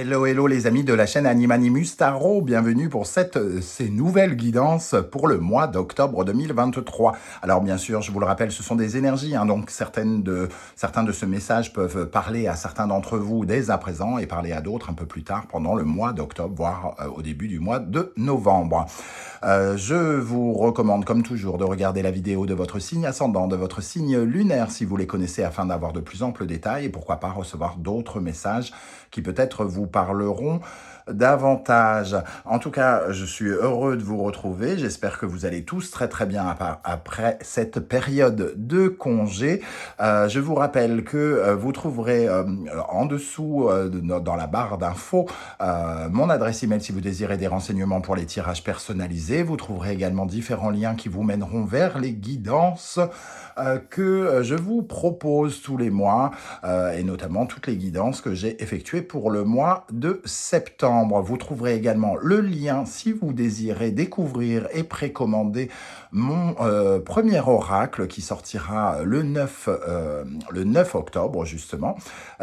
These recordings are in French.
Hello, hello les amis de la chaîne Animanimus Tarot, bienvenue pour ces nouvelles guidances pour le mois d'octobre 2023. Alors bien sûr, je vous le rappelle, ce sont des énergies, donc certains de ce message peuvent parler à certains d'entre vous dès à présent et parler à d'autres un peu plus tard pendant le mois d'octobre, voire au début du mois de novembre. Je vous recommande comme toujours de regarder la vidéo de votre signe ascendant, de votre signe lunaire si vous les connaissez afin d'avoir de plus amples détails et pourquoi pas recevoir d'autres messages qui peut-être vous parleront davantage. En tout cas, je suis heureux de vous retrouver. J'espère que vous allez tous très très bien après cette période de congé. Je vous rappelle que vous trouverez en dessous dans la barre d'infos mon adresse email si vous désirez des renseignements pour les tirages personnalisés. Vous trouverez également différents liens qui vous mèneront vers les guidances que je vous propose tous les mois et notamment toutes les guidances que j'ai effectuées pour le mois de septembre. Vous trouverez également le lien si vous désirez découvrir et précommander mon premier oracle qui sortira le 9 octobre justement.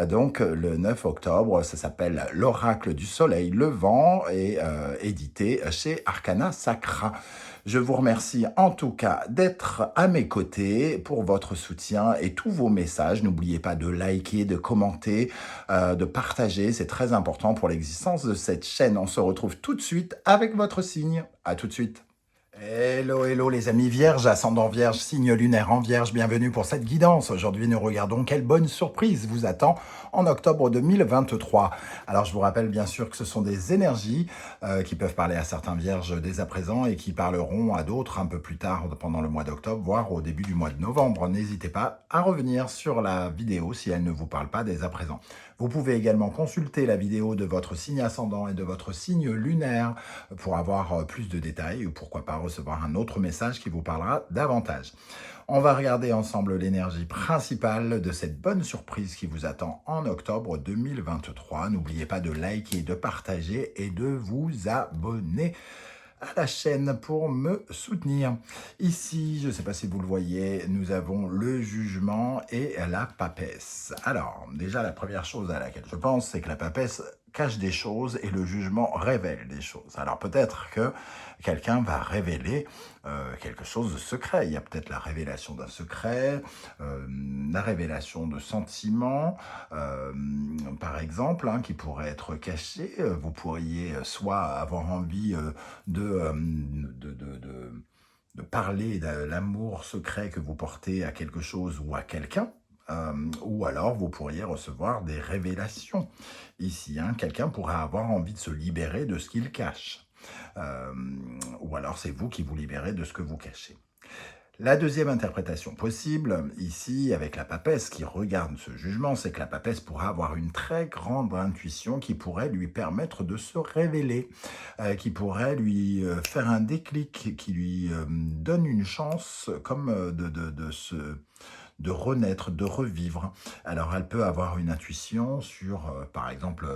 Donc le 9 octobre, ça s'appelle l'oracle du soleil levant et édité chez Arcana Sacra. Je vous remercie en tout cas d'être à mes côtés pour votre soutien et tous vos messages. N'oubliez pas de liker, de commenter, de partager. C'est très important pour l'existence de cette chaîne. On se retrouve tout de suite avec votre signe. À tout de suite. Hello, hello les amis vierges, ascendant vierge, signe lunaire en vierge, bienvenue pour cette guidance. Aujourd'hui, nous regardons quelle bonne surprise vous attend en octobre 2023. Alors, je vous rappelle bien sûr que ce sont des énergies qui peuvent parler à certains vierges dès à présent et qui parleront à d'autres un peu plus tard pendant le mois d'octobre, voire au début du mois de novembre. N'hésitez pas à revenir sur la vidéo si elle ne vous parle pas dès à présent. Vous pouvez également consulter la vidéo de votre signe ascendant et de votre signe lunaire pour avoir plus de détails ou pourquoi pas recevoir un autre message qui vous parlera davantage. On va regarder ensemble l'énergie principale de cette bonne surprise qui vous attend en octobre 2023. N'oubliez pas de liker, de partager et de vous abonner à la chaîne pour me soutenir. Ici, je ne sais pas si vous le voyez, nous avons le jugement et la papesse. Alors, déjà, la première chose à laquelle je pense, c'est que la papesse cache des choses et le jugement révèle des choses. Alors peut-être que quelqu'un va révéler quelque chose de secret. Il y a peut-être la révélation d'un secret, la révélation de sentiments, par exemple, qui pourrait être caché. Vous pourriez soit avoir envie de parler de l'amour secret que vous portez à quelque chose ou à quelqu'un. Ou alors vous pourriez recevoir des révélations. Ici, quelqu'un pourrait avoir envie de se libérer de ce qu'il cache. Ou alors c'est vous qui vous libérez de ce que vous cachez. La deuxième interprétation possible, ici, avec la papesse qui regarde ce jugement, c'est que la papesse pourra avoir une très grande intuition qui pourrait lui permettre de se révéler, qui pourrait lui faire un déclic, qui lui donne une chance comme de renaître, de revivre. Alors, elle peut avoir une intuition sur, par exemple,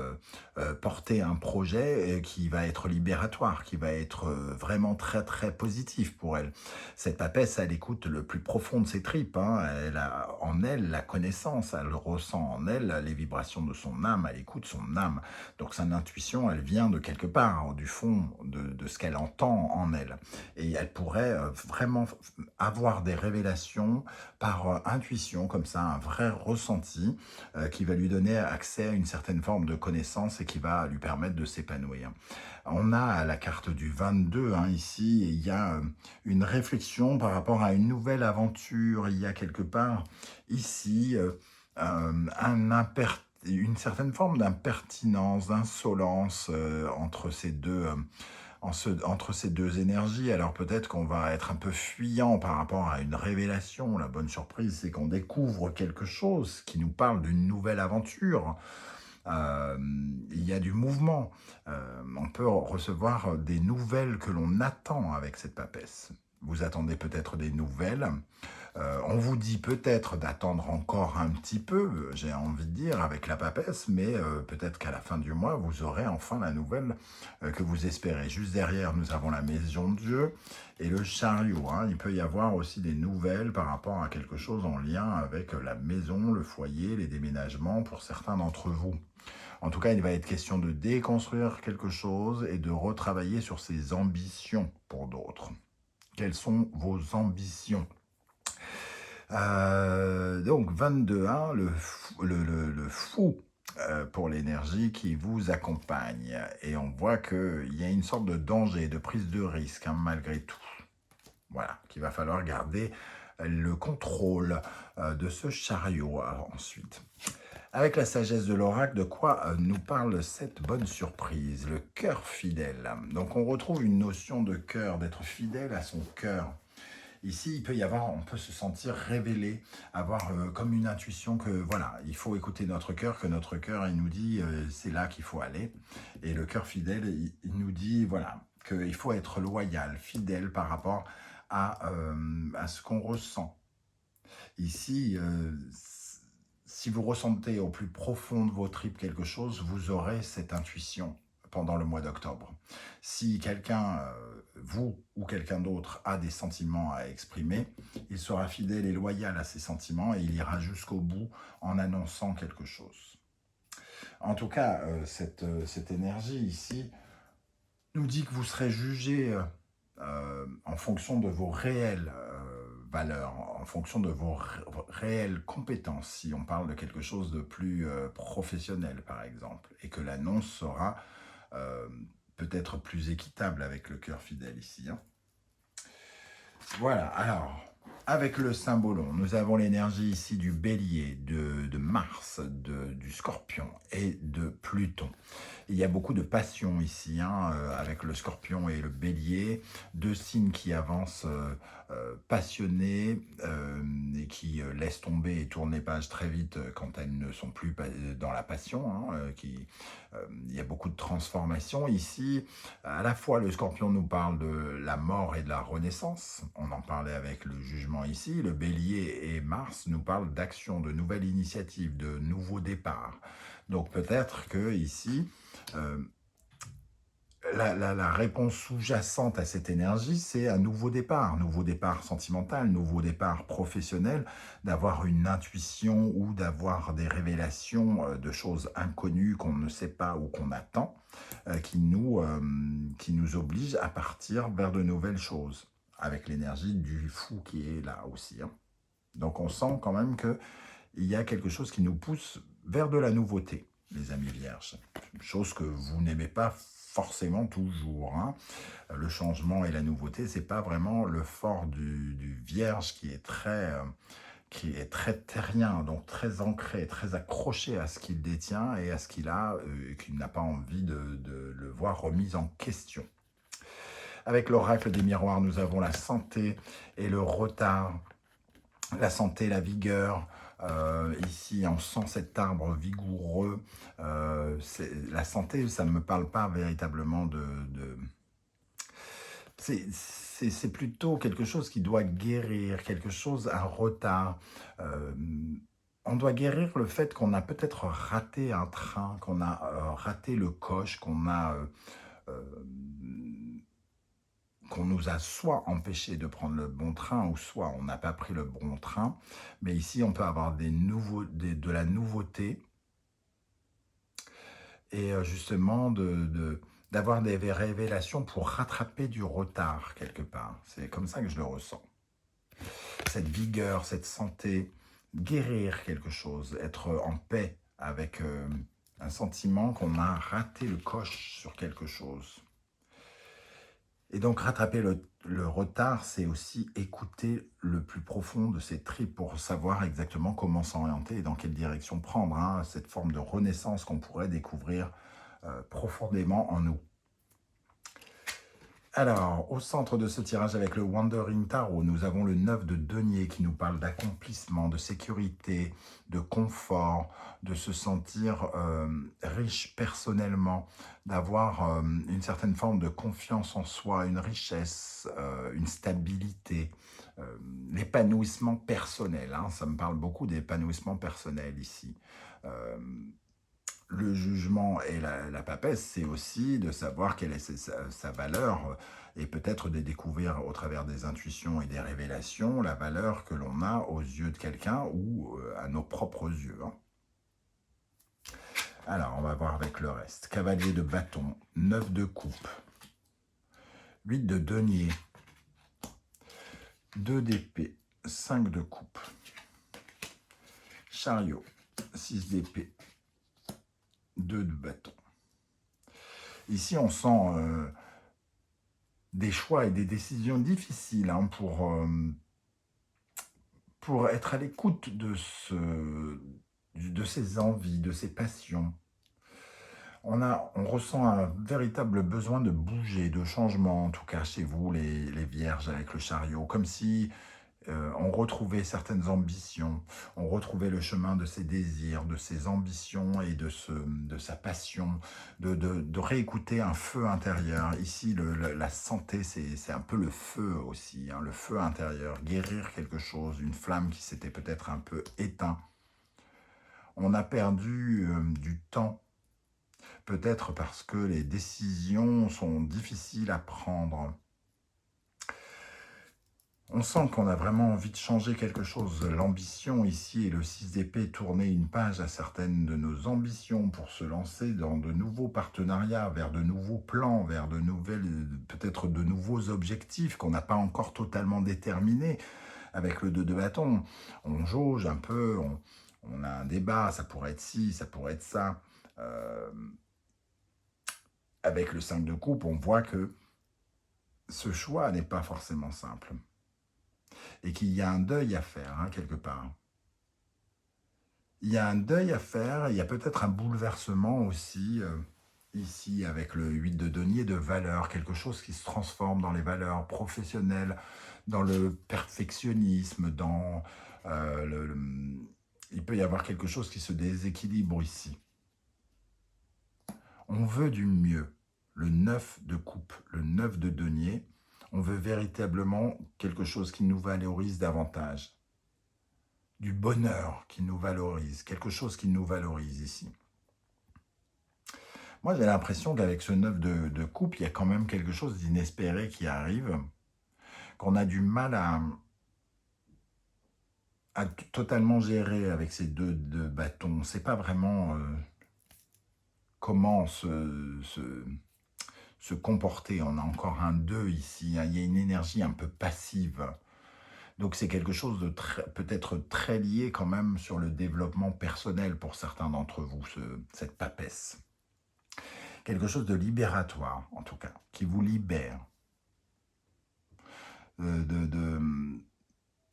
porter un projet qui va être libératoire, qui va être vraiment très, très positif pour elle. Cette papesse, elle écoute le plus profond de ses tripes. Elle a en elle la connaissance, elle ressent en elle les vibrations de son âme, elle écoute son âme. Donc, son intuition, elle vient de quelque part, du fond de ce qu'elle entend en elle. Et elle pourrait vraiment avoir des révélations par intuition, comme ça, un vrai ressenti qui va lui donner accès à une certaine forme de connaissance et qui va lui permettre de s'épanouir. On a la carte du 22 ici, et il y a une réflexion par rapport à une nouvelle aventure. Il y a quelque part ici une certaine forme d'impertinence, d'insolence entre ces deux entre ces deux énergies. Alors peut-être qu'on va être un peu fuyant par rapport à une révélation. La bonne surprise, c'est qu'on découvre quelque chose qui nous parle d'une nouvelle aventure. Il y a du mouvement. On peut recevoir des nouvelles que l'on attend avec cette papesse. Vous attendez peut-être des nouvelles On vous dit peut-être d'attendre encore un petit peu, j'ai envie de dire, avec la papesse, mais peut-être qu'à la fin du mois, vous aurez enfin la nouvelle que vous espérez. Juste derrière, nous avons la maison de Dieu et le chariot. Hein. Il peut y avoir aussi des nouvelles par rapport à quelque chose en lien avec la maison, le foyer, les déménagements pour certains d'entre vous. En tout cas, il va être question de déconstruire quelque chose et de retravailler sur ses ambitions pour d'autres. Quelles sont vos ambitions? Donc 22-1, le fou pour l'énergie qui vous accompagne. Et on voit qu'il y a une sorte de danger, de prise de risque, hein, malgré tout. Voilà, qu'il va falloir garder le contrôle de ce chariot ensuite. Avec la sagesse de l'oracle, de quoi nous parle cette bonne surprise? Le cœur fidèle. Donc on retrouve une notion de cœur, d'être fidèle à son cœur. Ici, il peut y avoir, on peut se sentir révélé, avoir comme une intuition que voilà, il faut écouter notre cœur, que notre cœur, il nous dit c'est là qu'il faut aller. Et le cœur fidèle, il nous dit voilà, qu'il faut être loyal, fidèle par rapport à ce qu'on ressent. Ici, si vous ressentez au plus profond de vos tripes quelque chose, vous aurez cette intuition pendant le mois d'octobre. Si quelqu'un, vous ou quelqu'un d'autre, a des sentiments à exprimer, il sera fidèle et loyal à ses sentiments et il ira jusqu'au bout en annonçant quelque chose. En tout cas, cette énergie ici nous dit que vous serez jugé en fonction de vos réelles valeurs, en fonction de vos réelles compétences, si on parle de quelque chose de plus professionnel par exemple, et que l'annonce sera peut-être plus équitable avec le cœur fidèle ici. Hein. Voilà, alors, avec le symbolon, nous avons l'énergie ici du bélier, de Mars, du scorpion et de Pluton. Il y a beaucoup de passion ici, hein, avec le scorpion et le bélier, deux signes qui avancent passionnés et qui laissent tomber et tournent les pages très vite quand elles ne sont plus dans la passion. Hein, il y a beaucoup de transformations ici. À la fois, le scorpion nous parle de la mort et de la renaissance. On en parlait avec le jugement ici. Le bélier et Mars nous parlent d'action, de nouvelles initiatives, de nouveaux départs. Donc peut-être que ici, la réponse sous-jacente à cette énergie, c'est un nouveau départ sentimental, nouveau départ professionnel, d'avoir une intuition ou d'avoir des révélations de choses inconnues qu'on ne sait pas ou qu'on attend, qui nous obligent à partir vers de nouvelles choses, avec l'énergie du fou qui est là aussi. Hein. Donc on sent quand même qu'il y a quelque chose qui nous pousse vers de la nouveauté, les amis vierges. Chose que vous n'aimez pas forcément toujours. Hein. Le changement et la nouveauté, c'est pas vraiment le fort du vierge qui est très terrien, donc très ancré, très accroché à ce qu'il détient et à ce qu'il a, qu'il n'a pas envie de le voir remis en question. Avec l'oracle des miroirs, nous avons la santé et le retard. La santé, la vigueur, ici on sent cet arbre vigoureux, la santé, ça ne me parle pas véritablement c'est plutôt quelque chose qui doit guérir, quelque chose, un retard. On doit guérir le fait qu'on a peut-être raté un train, qu'on a raté le coche, qu'on nous a soit empêché de prendre le bon train, ou soit on n'a pas pris le bon train. Mais ici, on peut avoir de la nouveauté et justement d'avoir des révélations pour rattraper du retard quelque part. C'est comme ça que je le ressens. Cette vigueur, cette santé, guérir quelque chose, être en paix avec un sentiment qu'on a raté le coche sur quelque chose. Et donc, rattraper le retard, c'est aussi écouter le plus profond de ses tripes pour savoir exactement comment s'orienter et dans quelle direction prendre. Hein, cette forme de renaissance qu'on pourrait découvrir profondément en nous. Alors, au centre de ce tirage avec le Wandering Tarot, nous avons le 9 de denier qui nous parle d'accomplissement, de sécurité, de confort, de se sentir riche personnellement, d'avoir une certaine forme de confiance en soi, une richesse, une stabilité, l'épanouissement personnel. Hein, ça me parle beaucoup d'épanouissement personnel ici. Le jugement et la papesse, c'est aussi de savoir quelle est sa valeur et peut-être de découvrir au travers des intuitions et des révélations la valeur que l'on a aux yeux de quelqu'un ou à nos propres yeux. Hein. Alors, on va voir avec le reste. Cavalier de bâton, 9 de coupe, 8 de denier, 2 d'épée, 5 de coupe, chariot, 6 d'épée, 2 de bâton. Ici, on sent des choix et des décisions difficiles hein, pour être à l'écoute de ses envies, de ses passions. On ressent un véritable besoin de bouger, de changement, en tout cas chez vous, les vierges avec le chariot, comme si on retrouvait certaines ambitions, on retrouvait le chemin de ses désirs, de ses ambitions et de sa passion, de réécouter un feu intérieur. Ici, la santé, c'est un peu le feu aussi, hein, le feu intérieur, guérir quelque chose, une flamme qui s'était peut-être un peu éteinte. On a perdu du temps, peut-être parce que les décisions sont difficiles à prendre. On sent qu'on a vraiment envie de changer quelque chose. L'ambition ici et le 6 d'épée, tourner une page à certaines de nos ambitions pour se lancer dans de nouveaux partenariats, vers de nouveaux plans, vers de nouvelles, peut-être de nouveaux objectifs qu'on n'a pas encore totalement déterminés. Avec le 2 de bâton, on jauge un peu, on a un débat, ça pourrait être ci, ça pourrait être ça. Avec le 5 de coupe, on voit que ce choix n'est pas forcément simple. Et qu'il y a un deuil à faire, hein, quelque part. Il y a un deuil à faire, il y a peut-être un bouleversement aussi, ici, avec le 8 de denier, de valeurs, quelque chose qui se transforme dans les valeurs professionnelles, dans le perfectionnisme, dans il peut y avoir quelque chose qui se déséquilibre ici. On veut du mieux. Le 9 de coupe, le 9 de denier, on veut véritablement quelque chose qui nous valorise davantage. Du bonheur qui nous valorise, quelque chose qui nous valorise ici. Moi, j'ai l'impression qu'avec ce 9 de coupe, il y a quand même quelque chose d'inespéré qui arrive, qu'on a du mal à totalement gérer avec ces 2 de bâton. On ne sait pas vraiment comment se comporter. On a encore un 2 ici, hein. Il y a une énergie un peu passive. Donc c'est quelque chose de peut-être très lié quand même sur le développement personnel pour certains d'entre vous, cette papesse. Quelque chose de libératoire, en tout cas, qui vous libère.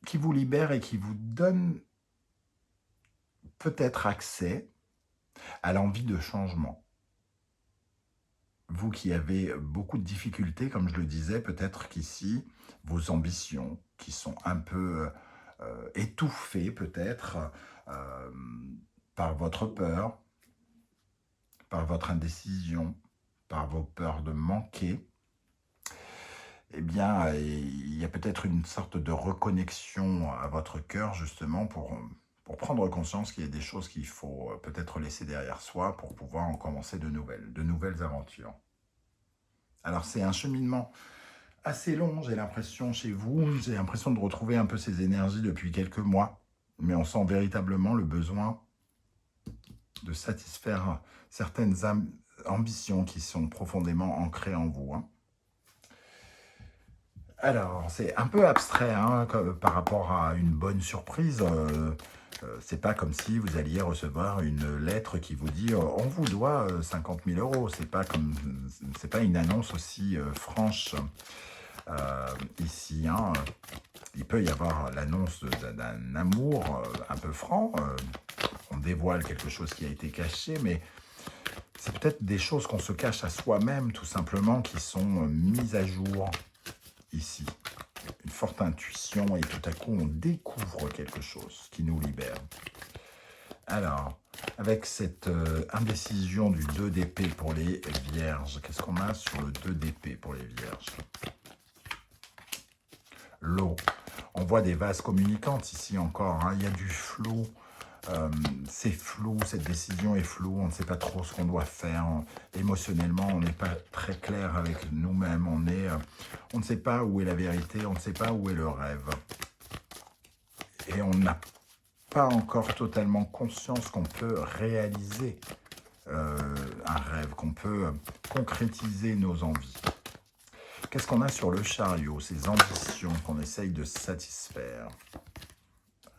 Qui vous libère et qui vous donne peut-être accès à l'envie de changement. Vous qui avez beaucoup de difficultés, comme je le disais, peut-être qu'ici, vos ambitions, qui sont un peu étouffées peut-être par votre peur, par votre indécision, par vos peurs de manquer, eh bien, il y a peut-être une sorte de reconnexion à votre cœur, justement, pour prendre conscience qu'il y a des choses qu'il faut peut-être laisser derrière soi pour pouvoir en commencer de nouvelles aventures. Alors, c'est un cheminement assez long, j'ai l'impression, chez vous. J'ai l'impression de retrouver un peu ces énergies depuis quelques mois. Mais on sent véritablement le besoin de satisfaire certaines ambitions qui sont profondément ancrées en vous. Hein. Alors, c'est un peu abstrait hein, par rapport à une bonne surprise. C'est pas comme si vous alliez recevoir une lettre qui vous dit on vous doit 50 000 €. C'est pas une annonce aussi franche ici. Hein. Il peut y avoir l'annonce d'un amour un peu franc. On dévoile quelque chose qui a été caché, mais c'est peut-être des choses qu'on se cache à soi-même, tout simplement, qui sont mises à jour ici. Une forte intuition et tout à coup, on découvre quelque chose qui nous libère. Alors, avec cette indécision du 2 d'épée pour les vierges, qu'est-ce qu'on a sur le 2 d'épée pour les vierges? L'eau. On voit des vases communicantes ici encore, hein. Il y a du flou. C'est flou, cette décision est floue, on ne sait pas trop ce qu'on doit faire. Émotionnellement, on n'est pas très clair avec nous-mêmes. On ne sait pas où est la vérité, on ne sait pas où est le rêve. Et on n'a pas encore totalement conscience qu'on peut réaliser un rêve, qu'on peut concrétiser nos envies. Qu'est-ce qu'on a sur le chariot? Ces ambitions qu'on essaye de satisfaire.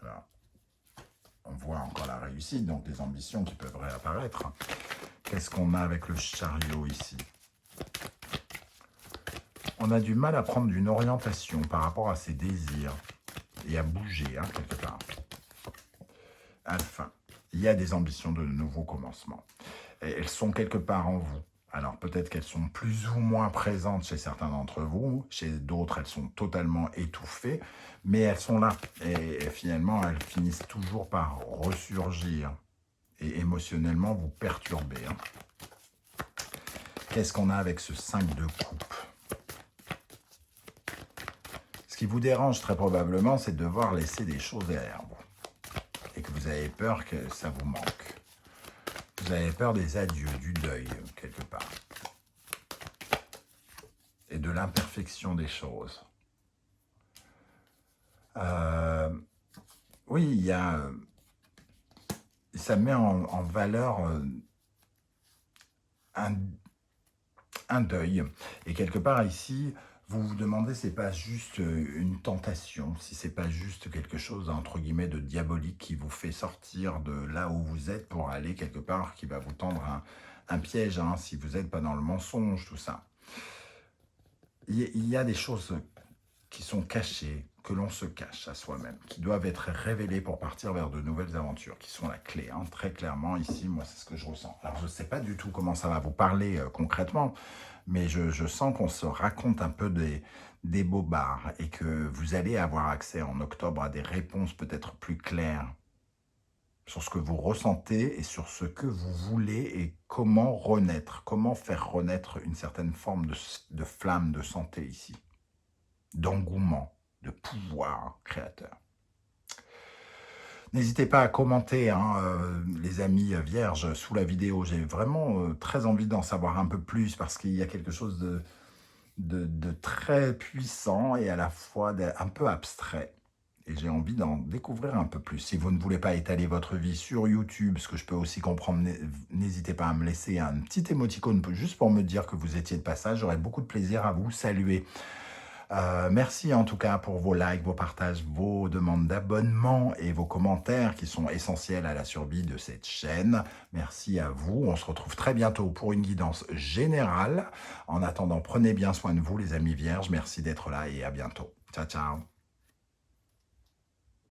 Voilà. On voit encore la réussite, donc des ambitions qui peuvent réapparaître. Qu'est-ce qu'on a avec le chariot ici? On a du mal à prendre une orientation par rapport à ses désirs et à bouger, hein, quelque part. Enfin, il y a des ambitions de nouveaux commencements. Et elles sont quelque part en vous. Alors peut-être qu'elles sont plus ou moins présentes chez certains d'entre vous, chez d'autres elles sont totalement étouffées, mais elles sont là. Et finalement, elles finissent toujours par ressurgir et émotionnellement vous perturber. Hein. Qu'est-ce qu'on a avec ce 5 de coupe? Ce qui vous dérange très probablement, c'est de devoir laisser des choses derrière vous. Et que vous avez peur que ça vous manque. Vous avez peur des adieux, du deuil, quelque part. Et de l'imperfection des choses. Oui, il y a... ça met en valeur un deuil. Et quelque part ici, vous vous demandez si c'est pas juste une tentation, si c'est pas juste quelque chose entre guillemets de diabolique qui vous fait sortir de là où vous êtes pour aller quelque part, qui va vous tendre un piège, hein, si vous n'êtes pas dans le mensonge, tout ça. Il y a des choses qui sont cachées, que l'on se cache à soi-même, qui doivent être révélées pour partir vers de nouvelles aventures, qui sont la clé, hein, très clairement. Ici, moi, c'est ce que je ressens. Alors, je ne sais pas du tout comment ça va vous parler concrètement, mais je sens qu'on se raconte un peu des bobards et que vous allez avoir accès en octobre à des réponses peut-être plus claires sur ce que vous ressentez et sur ce que vous voulez et comment renaître, comment faire renaître une certaine forme de flamme de santé ici, d'engouement, de pouvoir créateur. N'hésitez pas à commenter, hein, les amis vierges, sous la vidéo. J'ai vraiment très envie d'en savoir un peu plus parce qu'il y a quelque chose de très puissant et à la fois un peu abstrait. Et j'ai envie d'en découvrir un peu plus. Si vous ne voulez pas étaler votre vie sur YouTube, ce que je peux aussi comprendre, n'hésitez pas à me laisser un petit émoticône juste pour me dire que vous étiez de passage. J'aurai beaucoup de plaisir à vous saluer. Merci en tout cas pour vos likes, vos partages, vos demandes d'abonnement et vos commentaires qui sont essentiels à la survie de cette chaîne. Merci à vous. On se retrouve très bientôt pour une guidance générale. En attendant, prenez bien soin de vous les amis vierges. Merci d'être là et à bientôt. Ciao, ciao.